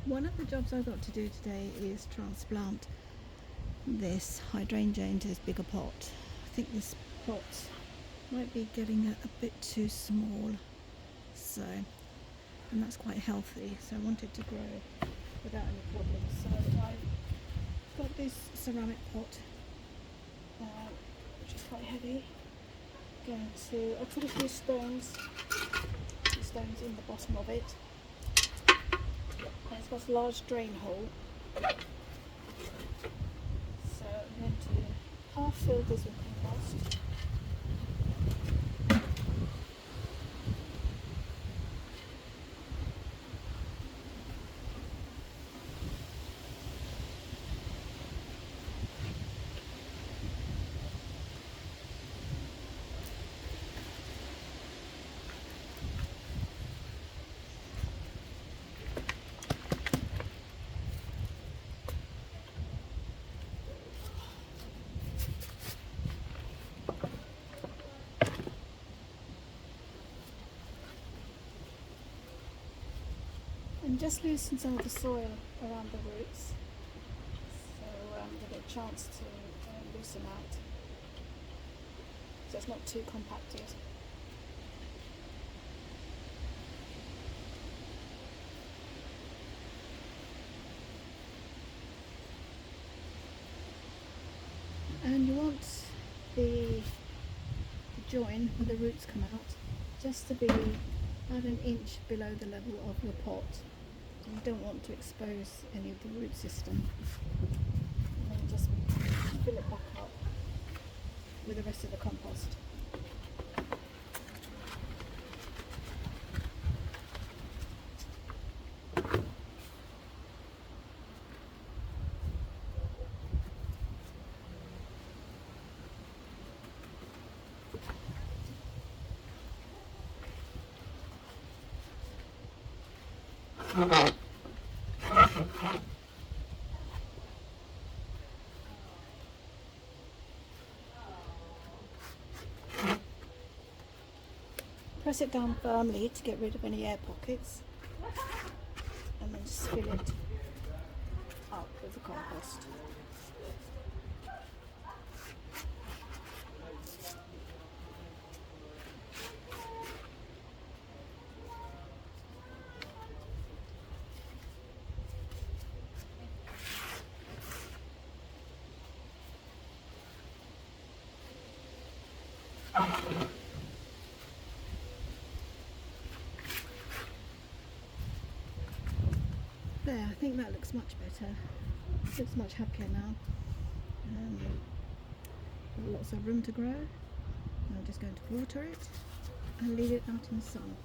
One of the jobs I've got to do today is transplant this hydrangea into this bigger pot. I think this pot might be getting a bit too small, so, and that's quite healthy, so I wanted to grow without any problems. So I've got this ceramic pot, which is quite heavy. I put a few stones in the bottom of it. And it's got a large drain hole. So I'm going to half fill this with compost. And just loosen some of the soil around the roots, so they get a chance to loosen out, so it's not too compacted. And you want the join where the roots come out just to be about an inch below the level of your pot. You don't want to expose any of the root system. And then just fill it back up with the rest of the compost. Press it down firmly to get rid of any air pockets, and then just fill it up with the compost. There, I think that looks much better. It looks much happier now. Lots of room to grow. I'm just going to water it and leave it out in the sun.